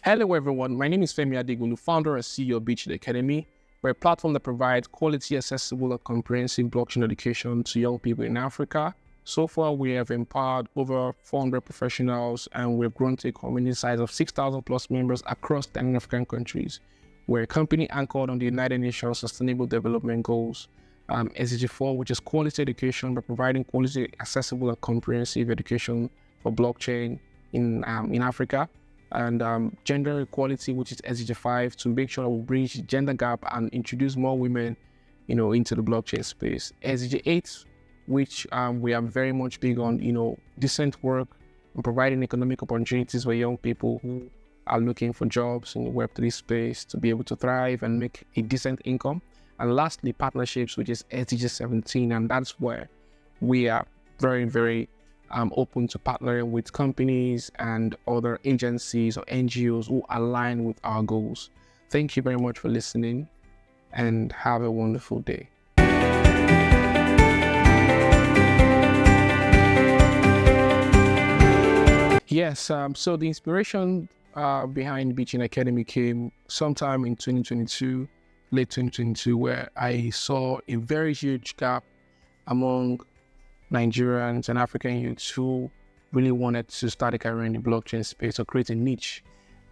Hello everyone, my name is Femi Adegolu, founder and CEO of Bchain Academy. We're a platform that provides quality, accessible, and comprehensive blockchain education to young people in Africa. So far, we have empowered over 400 professionals and we've grown to a community size of 6,000 plus members across 10 African countries. We're a company anchored on the United Nations Sustainable Development Goals, SDG4, which is quality education by providing quality, accessible, and comprehensive education for blockchain in Africa. And gender equality, which is SDG5, to make sure that we bridge gender gap and introduce more women, into the blockchain space. SDG8, which we are very much big on, decent work and providing economic opportunities for young people who are looking for jobs in the Web3 space to be able to thrive and make a decent income. And lastly, partnerships, which is SDG17, and that's where we are very, very open to partnering with companies and other agencies or NGOs who align with our goals. Thank you very much for listening and have a wonderful day. Yes, so the inspiration behind Bchain Academy came sometime in 2022, late 2022, where I saw a very huge gap among Nigerians and African youths who really wanted to start a career in the blockchain space or create a niche.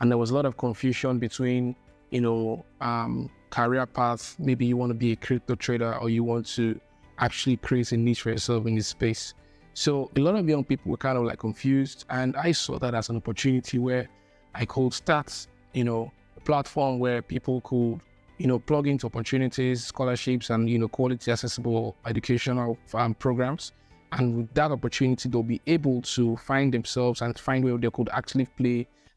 And there was a lot of confusion between, career paths. Maybe you want to be a crypto trader or you want to actually create a niche for yourself in this space. So a lot of young people were kind of like confused, and I saw that as an opportunity where I could start, a platform where people could plug into opportunities, scholarships, and quality accessible educational programs. And with that opportunity, they'll be able to find themselves and find where they could actually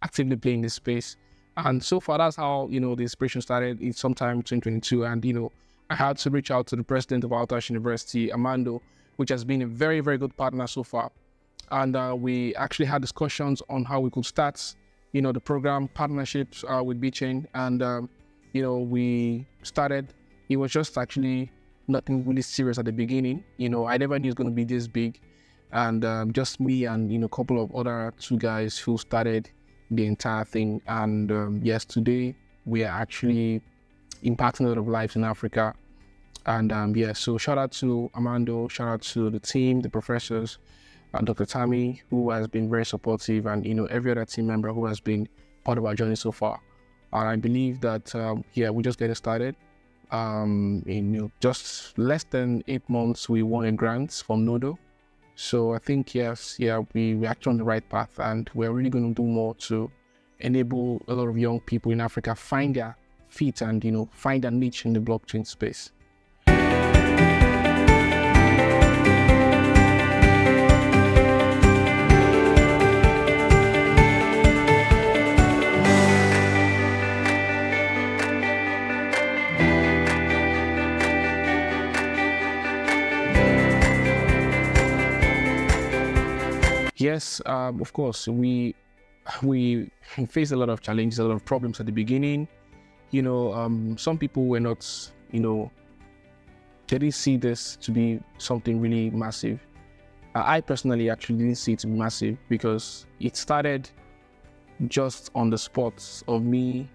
actively play in this space. And so far, that's how the inspiration started in sometime in 2022. And I had to reach out to the president of Altash University, Armando, which has been a very, very good partner so far. And we actually had discussions on how we could start, the program partnerships with Bchain. And we started. It was just actually nothing really serious at the beginning. I never knew it was going to be this big. And just me and, a couple of other two guys who started the entire thing. And yes, today we are actually impacting a lot of lives in Africa. And so shout out to Armando, shout out to the team, the professors, Dr. Tammy, who has been very supportive, and, every other team member who has been part of our journey so far. And I believe that, we're just getting started. In just less than 8 months, we won a grant from Nodo. So I think, we're actually on the right path, and we're really going to do more to enable a lot of young people in Africa find their feet and, find a niche in the blockchain space. Yes, of course, we faced a lot of challenges, a lot of problems at the beginning. Some people were not, they didn't see this to be something really massive. I personally actually didn't see it to be massive because it started just on the spot of me,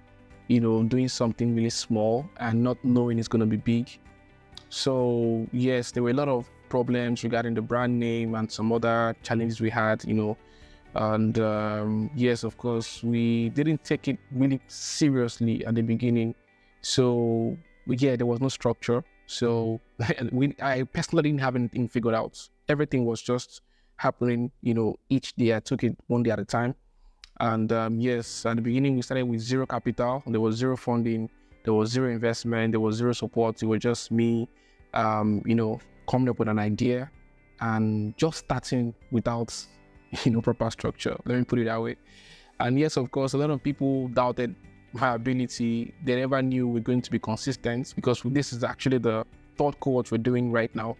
doing something really small and not knowing it's going to be big. So yes, there were a lot of problems regarding the brand name and some other challenges we had, and yes, of course, we didn't take it really seriously at the beginning. So there was no structure. So I personally didn't have anything figured out. Everything was just happening, each day. I took it one day at a time. And yes, at the beginning, we started with zero capital. There was zero funding. There was zero investment. There was zero support. It was just me, coming up with an idea and just starting without, proper structure. Let me put it that way. And yes, of course, a lot of people doubted my ability. They never knew we're going to be consistent because this is actually the third cohort we're doing right now.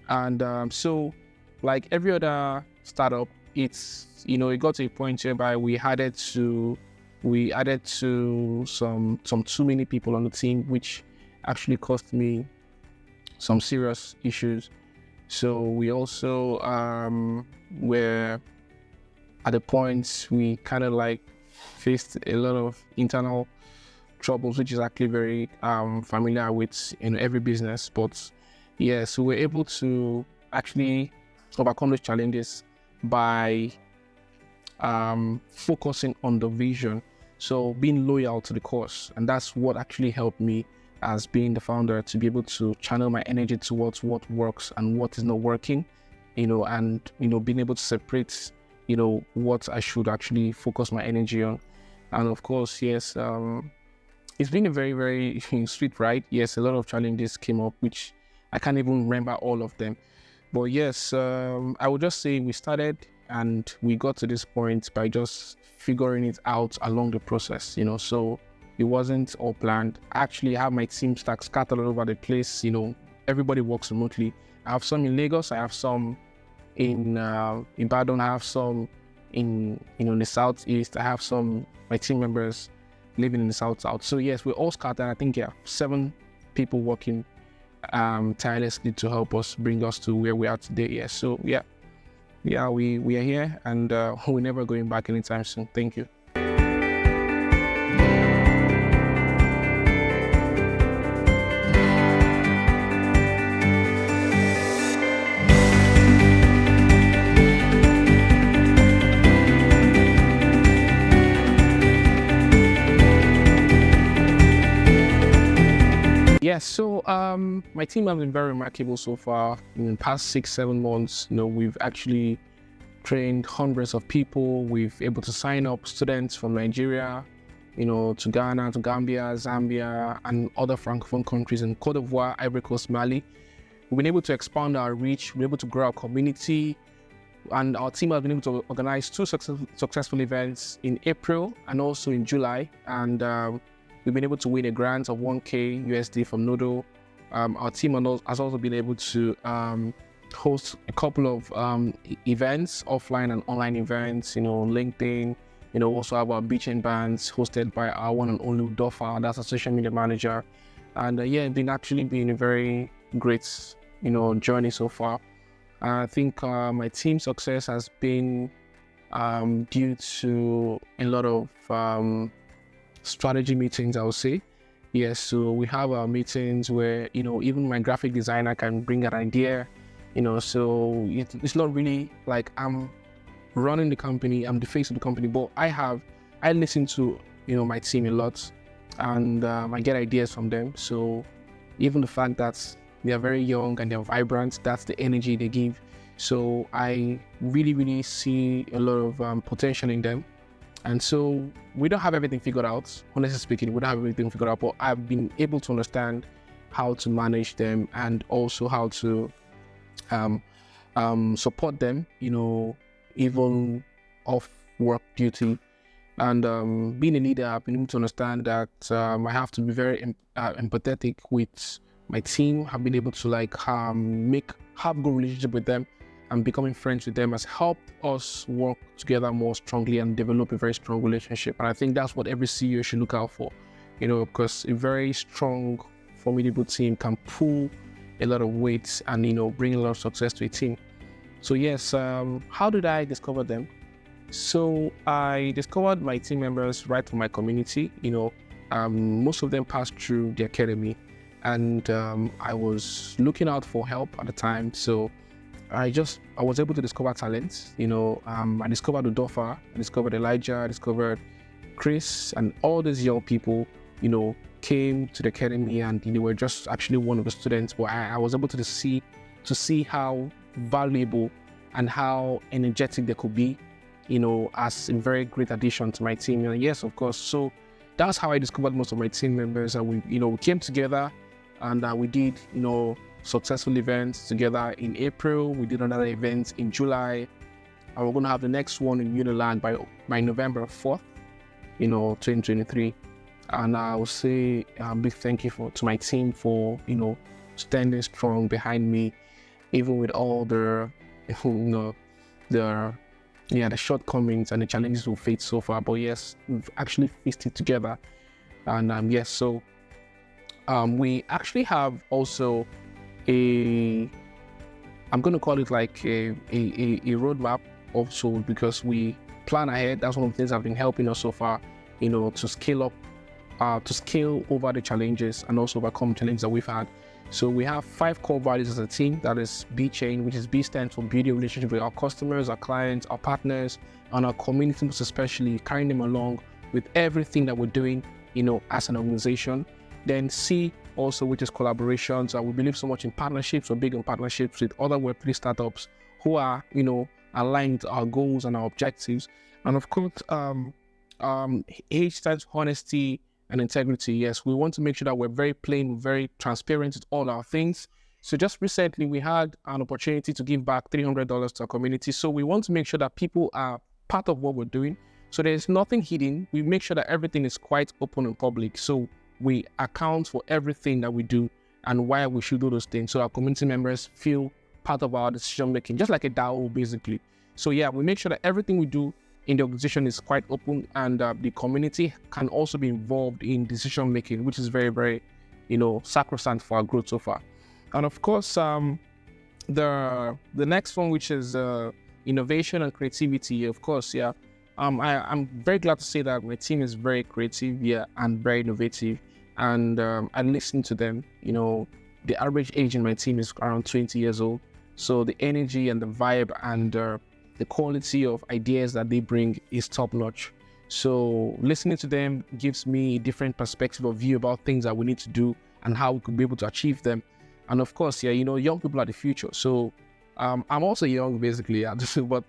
And so like every other startup, it's, it got to a point whereby we added to some too many people on the team, which actually cost me some serious issues. So we also were at the point we kind of like faced a lot of internal troubles, which is actually very familiar with every business. But yes, we were able to actually overcome those challenges by focusing on the vision. So being loyal to the cause, and that's what actually helped me as being the founder to be able to channel my energy towards what works and what is not working, and being able to separate, what I should actually focus my energy on. And of course, yes, it's been a very, very sweet ride. Yes, a lot of challenges came up, which I can't even remember all of them. But yes, I would just say we started and we got to this point by just figuring it out along the process, so it wasn't all planned. I actually have my team scattered all over the place, everybody works remotely. I have some in Lagos, I have some in Ibadan, I have some in the southeast, I have my team members living in the south. So yes, we're all scattered. I think 7 people working tirelessly to help us bring us to where we are today. Yeah, so yeah, we are here, and we're never going back anytime soon. Thank you. Yeah, so my team has been very remarkable so far. In the past 6-7 months, we've actually trained hundreds of people. We've able to sign up students from Nigeria, to Ghana, to Gambia, Zambia, and other Francophone countries in Cote d'Ivoire, Ivory Coast, Mali. We've been able to expand our reach, we're able to grow our community, and our team has been able to organize 2 successful events in April and also in July. And we've been able to win a grant of 1K USD from Nodo. Our team has also been able to host a couple of events, offline and online events, LinkedIn, also have our Bchain bands hosted by our one and only Dofa, that's our social media manager. And it's been a very great, journey so far. I think my team's success has been due to a lot of strategy meetings, I would say. Yes, so we have our meetings where, even my graphic designer can bring an idea, so it's not really like I'm running the company, I'm the face of the company, but I listen to, my team a lot, and I get ideas from them. So even the fact that they are very young and they're vibrant, that's the energy they give. So I really, really see a lot of potential in them. And so we don't have everything figured out, honestly speaking, we don't have everything figured out, but I've been able to understand how to manage them and also how to support them, even off work duty. And being a leader, I've been able to understand that I have to be very empathetic with my team. I've been able to have good relationship with them, and becoming friends with them has helped us work together more strongly and develop a very strong relationship. And I think that's what every CEO should look out for, because a very strong, formidable team can pull a lot of weight and, bring a lot of success to a team. So yes, how did I discover them? So I discovered my team members right from my community. Most of them passed through the academy, and I was looking out for help at the time. So I was able to discover talents. I discovered Udofa, I discovered Elijah, I discovered Chris, and all these young people, came to the academy, and they were just actually one of the students. But I was able to see how valuable and how energetic they could be, as a very great addition to my team. Yes, of course. So that's how I discovered most of my team members, and we came together, and we did, successful events together in April. We did another event in July, and we're going to have the next one in Uniland by November 4th, 2023. And I will say a big thank you to my team for, standing strong behind me, even with all the shortcomings and the challenges we've faced so far. But yes, we've actually faced it together. And yes, so we actually have also I'm going to call it like a roadmap also, because we plan ahead. That's one of the things that have been helping us so far, to scale up, to scale over the challenges and also overcome challenges that we've had. So we have 5 core values as a team. That is Bchain, which is B stands for building relationship with our customers, our clients, our partners, and our community, most especially carrying them along with everything that we're doing, as an organization. Then C also, which is collaborations. We believe so much in partnerships. We're big on partnerships with other Web3 startups who are, aligned to our goals and our objectives. And of course, H stands for honesty and integrity. Yes, we want to make sure that we're very plain, very transparent with all our things. So just recently, we had an opportunity to give back $300 to our community. So we want to make sure that people are part of what we're doing. So there's nothing hidden. We make sure that everything is quite open and public. So we account for everything that we do and why we should do those things. So our community members feel part of our decision making, just like a DAO basically. So yeah, we make sure that everything we do in the organization is quite open, and the community can also be involved in decision making, which is very, very, sacrosanct for our growth so far. And of course, the next one, which is innovation and creativity. Of course, yeah, I'm very glad to say that my team is very creative, yeah, and very innovative, and I listen to them. The average age in my team is around 20 years old, so the energy and the vibe and the quality of ideas that they bring is top notch. So listening to them gives me a different perspective of view about things that we need to do and how we could be able to achieve them. And of course, yeah, young people are the future. So I'm also young basically, but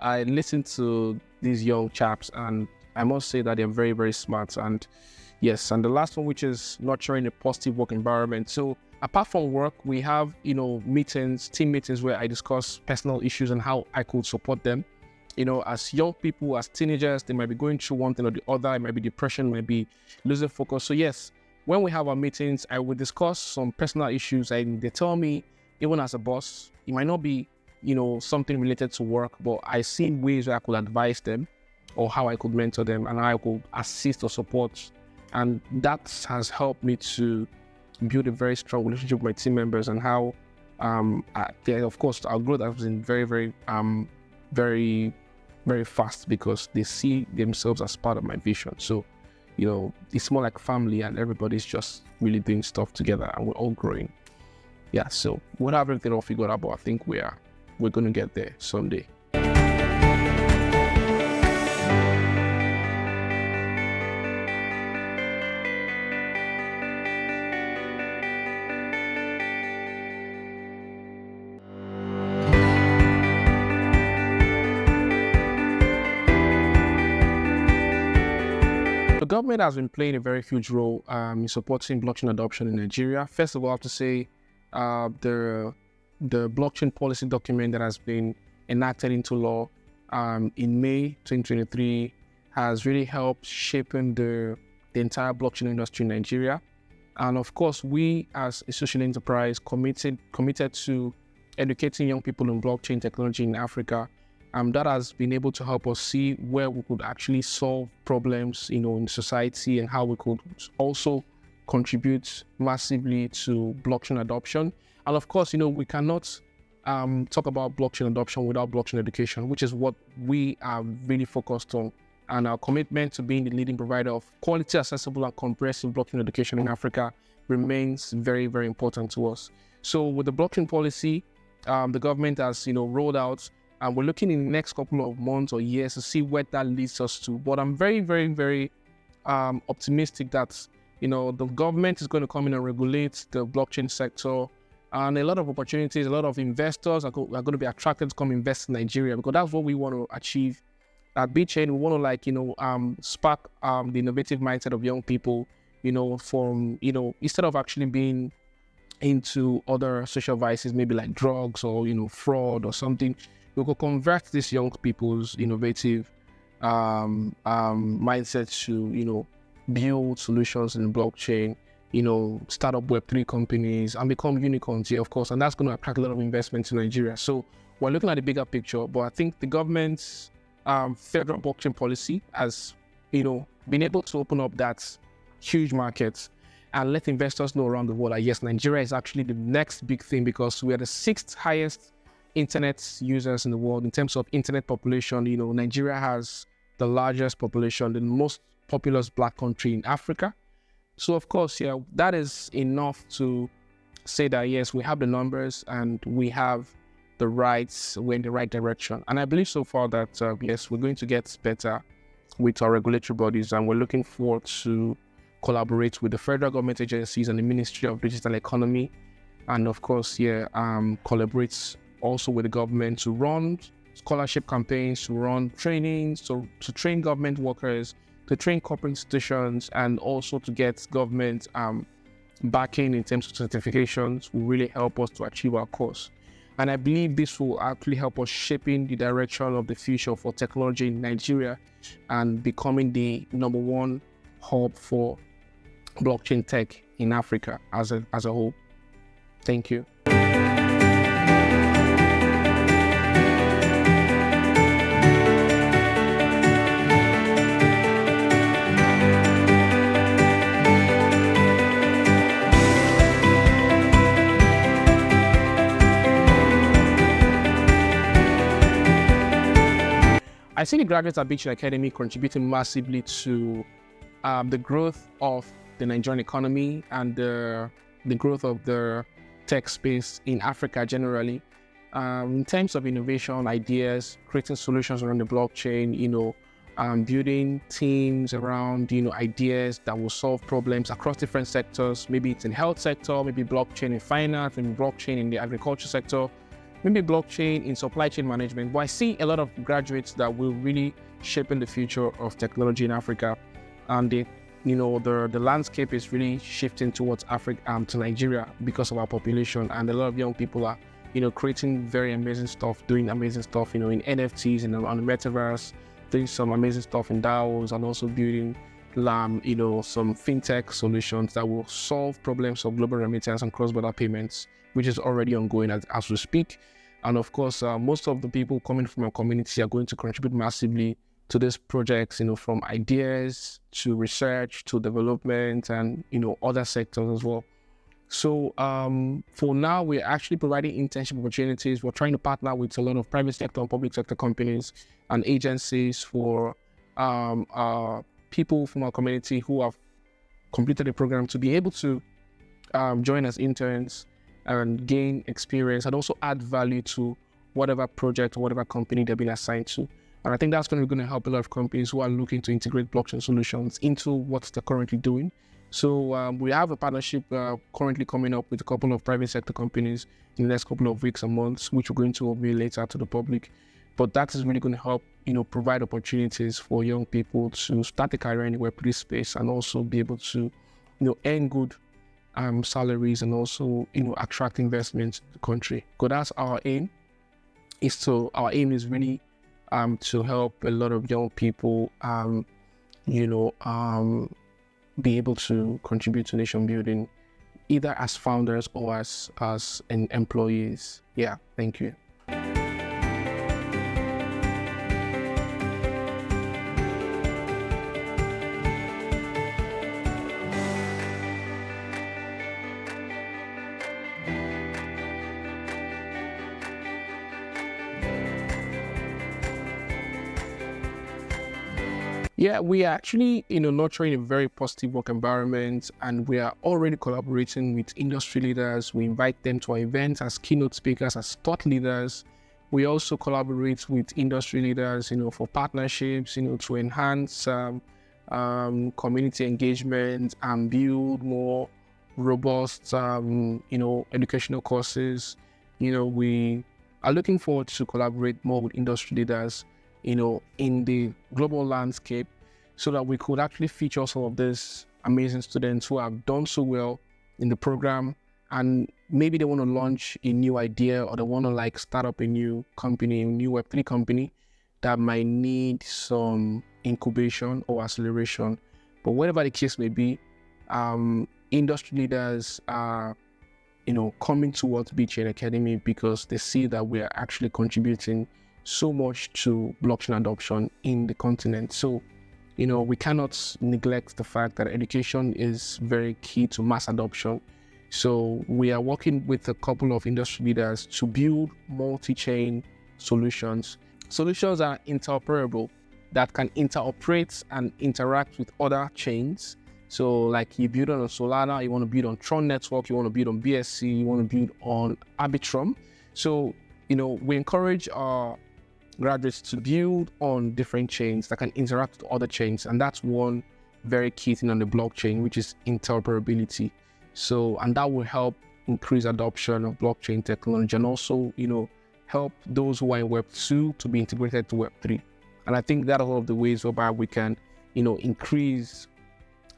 I listen to these young chaps and I must say that they're very, very smart. And yes, and the last one, which is nurturing a positive work environment. So apart from work, we have, meetings, team meetings where I discuss personal issues and how I could support them. As young people, as teenagers, they might be going through one thing or the other. It might be depression, might be losing focus. So yes, when we have our meetings, I will discuss some personal issues and they tell me, even as a boss, it might not be, something related to work, but I see ways where I could advise them or how I could mentor them and how I could assist or support. And that has helped me to build a very strong relationship with my team members, and how, of course, our growth has been very, very, very, very fast because they see themselves as part of my vision. So, it's more like family, and everybody's just really doing stuff together, and we're all growing. Yeah, so we'll have everything all figured out, but I think we're going to get there someday. The government has been playing a very huge role in supporting blockchain adoption in Nigeria. First of all, I have to say the blockchain policy document that has been enacted into law in May 2023 has really helped shaping the entire blockchain industry in Nigeria. And of course, we as a social enterprise committed to educating young people in blockchain technology in Africa. That has been able to help us see where we could actually solve problems, in society, and how we could also contribute massively to blockchain adoption. And of course, we cannot talk about blockchain adoption without blockchain education, which is what we are really focused on. And our commitment to being the leading provider of quality, accessible, and comprehensive blockchain education in Africa remains very, very important to us. So with the blockchain policy, the government has, rolled out, and we're looking in the next couple of months or years to see where that leads us to. But I'm very, very, very optimistic that, the government is going to come in and regulate the blockchain sector. And a lot of opportunities, a lot of investors are going to be attracted to come invest in Nigeria, because that's what we want to achieve. At Bchain, we want to spark the innovative mindset of young people, from, instead of actually being into other social vices, maybe like drugs or, fraud or something. We could convert these young people's innovative mindset to, build solutions in blockchain, start up Web3 companies and become unicorns, of course. And that's going to attract a lot of investment to Nigeria. So we're looking at the bigger picture, but I think the government's federal blockchain policy has, been able to open up that huge market and let investors know around the world that yes, Nigeria is actually the next big thing, because we are the 6th highest internet users in the world, in terms of internet population, Nigeria has the largest population, the most populous Black country in Africa. So of course, yeah, that is enough to say that yes, we have the numbers and we have the rights, we're in the right direction. And I believe so far that yes, we're going to get better with our regulatory bodies, and we're looking forward to collaborate with the federal government agencies and the Ministry of Digital Economy, and of course, yeah, collaborates also with the government to run scholarship campaigns, to run trainings, to train government workers, to train corporate institutions, and also to get government backing in terms of certifications will really help us to achieve our course. And I believe this will actually help us shaping the direction of the future for technology in Nigeria and becoming the #1 hub for blockchain tech in Africa as a whole. Thank you. I see the graduates at Bchain Academy contributing massively to the growth of the Nigerian economy and the growth of the tech space in Africa generally. In terms of innovation, ideas, creating solutions around the blockchain, building teams around, ideas that will solve problems across different sectors. Maybe it's in the health sector, maybe blockchain in finance, maybe blockchain in the agriculture sector, maybe blockchain in supply chain management. But I see a lot of graduates that will really shape in the future of technology in Africa. And the landscape is really shifting towards Africa, to Nigeria because of our population. And a lot of young people are, creating very amazing stuff, doing amazing stuff, in NFTs and on the metaverse, doing some amazing stuff in DAOs, and also building some fintech solutions that will solve problems of global remittance and cross-border payments, which is already ongoing as we speak. And of course, most of the people coming from our community are going to contribute massively to these projects, from ideas to research to development and, other sectors as well. So for now, we're actually providing internship opportunities. We're trying to partner with a lot of private sector and public sector companies and agencies for people from our community who have completed the program to be able to join as interns and gain experience and also add value to whatever project or whatever company they've been assigned to. And I think that's going to help a lot of companies who are looking to integrate blockchain solutions into what they're currently doing. So we have a partnership currently coming up with a couple of private sector companies in the next couple of weeks and months, which we're going to reveal later to the public. But that is really going to help, provide opportunities for young people to start a career in the Web3 space and also be able to, earn good salaries and also, attract investments in the country. Because that's our aim. Our aim is really to help a lot of young people, be able to contribute to nation building, either as founders or as employees. Yeah, thank you. Yeah, we are actually, nurturing a very positive work environment, and we are already collaborating with industry leaders. We invite them to our events as keynote speakers, as thought leaders. We also collaborate with industry leaders, for partnerships, to enhance community engagement and build more robust, educational courses. We are looking forward to collaborate more with industry leaders, in the global landscape, so that we could actually feature some of these amazing students who have done so well in the program, and maybe they want to launch a new idea or they want to start up a new company, a new Web3 company that might need some incubation or acceleration. But whatever the case may be, industry leaders are, coming towards Bchain Academy because they see that we are actually contributing so much to blockchain adoption in the continent. So, we cannot neglect the fact that education is very key to mass adoption. So we are working with a couple of industry leaders to build multi-chain solutions. Solutions are interoperable, that can interoperate and interact with other chains. So like you build on Solana, you want to build on Tron Network, you want to build on BSC, you want to build on Arbitrum. So, we encourage our graduates to build on different chains that can interact with other chains. And that's one very key thing on the blockchain, which is interoperability. So, and that will help increase adoption of blockchain technology and also, help those who are in Web 2 to be integrated to Web 3. And I think that are all of the ways whereby we can, increase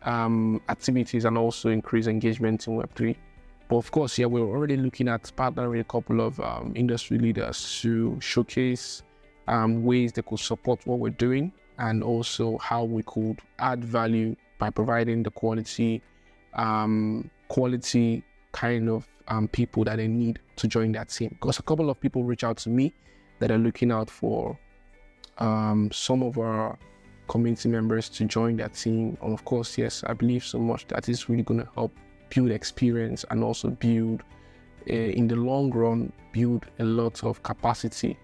activities and also increase engagement in Web 3. But of course, we're already looking at partnering with a couple of industry leaders to showcase ways they could support what we're doing and also how we could add value by providing the quality kind of people that they need to join that team. Because a couple of people reach out to me that are looking out for some of our community members to join that team. And of course, yes, I believe so much that is really going to help build experience and also build, in the long run, build a lot of capacity,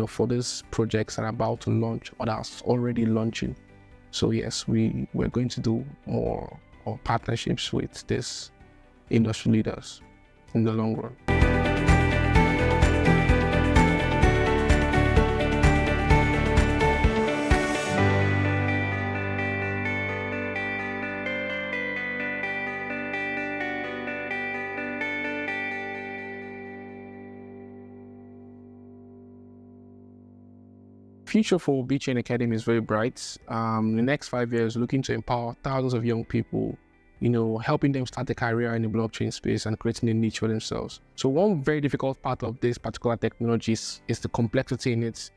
for these projects that are about to launch or that's already launching. So yes, we're going to do more partnerships with these industry leaders in the long run. Future for Bchain Academy is very bright. In the next 5 years, looking to empower thousands of young people, helping them start a career in the blockchain space and creating a niche for themselves. So one very difficult part of this particular technology is the complexity in it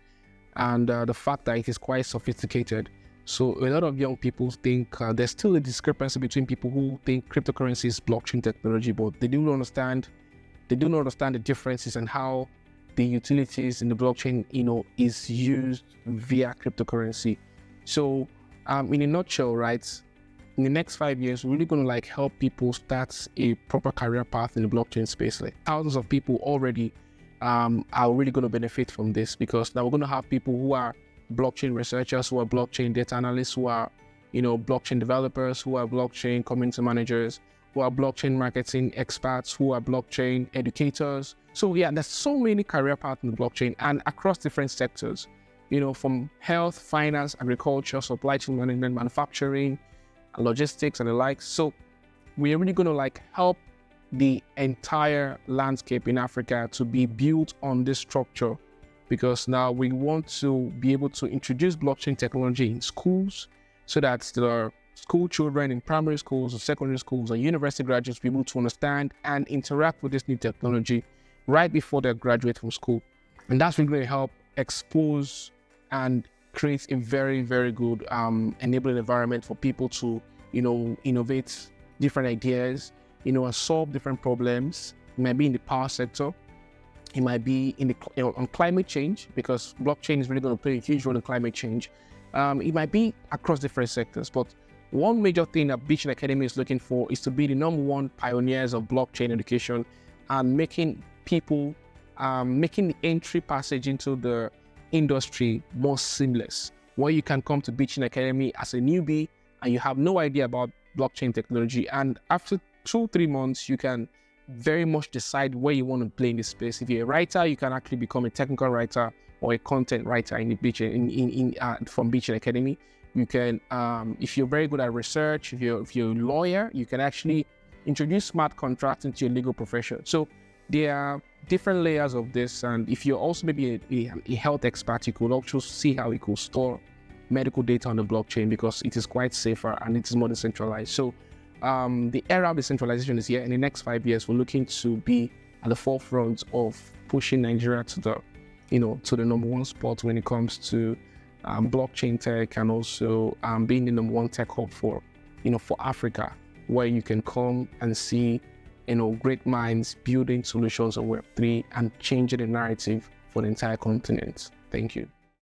and the fact that it is quite sophisticated. So a lot of young people think there's still a discrepancy between people who think cryptocurrency is blockchain technology, but they do not understand the differences and how the utilities in the blockchain, is used via cryptocurrency. So in a nutshell, right, in the next 5 years, we're really going to help people start a proper career path in the blockchain space. Thousands of people already are really going to benefit from this, because now we're going to have people who are blockchain researchers, who are blockchain data analysts, who are, blockchain developers, who are blockchain community managers, who are blockchain marketing experts, who are blockchain educators. So there's so many career paths in the blockchain and across different sectors, from health, finance, agriculture, supply chain management, manufacturing, logistics, and the like. So we're really going to help the entire landscape in Africa to be built on this structure, because now we want to be able to introduce blockchain technology in schools so that the school children in primary schools or secondary schools or university graduates be able to understand and interact with this new technology right before they graduate from school. And that's really going to help expose and create a very, very good enabling environment for people to, innovate different ideas, and solve different problems. It might be in the power sector. It might be in on climate change, because blockchain is really going to play a huge role in climate change. It might be across different sectors, but one major thing that Bchain Academy is looking for is to be the #1 pioneers of blockchain education and making people, making the entry passage into the industry more seamless, where you can come to Bchain Academy as a newbie and you have no idea about blockchain technology. And after 2-3 months, you can very much decide where you want to play in this space. If you're a writer, you can actually become a technical writer or a content writer in the from Bchain Academy. You can, if you're very good at research, if you're a lawyer, you can actually introduce smart contracts into your legal profession. So there are different layers of this. And if you're also maybe a health expert, you could also see how you could store medical data on the blockchain, because it is quite safer and it is more decentralized. So the era of decentralization is here. In the next 5 years, we're looking to be at the forefront of pushing Nigeria to the, to the #1 spot when it comes to blockchain tech, and also being the #1 tech hub for Africa, where you can come and see, great minds building solutions on Web3 and changing the narrative for the entire continent. Thank you.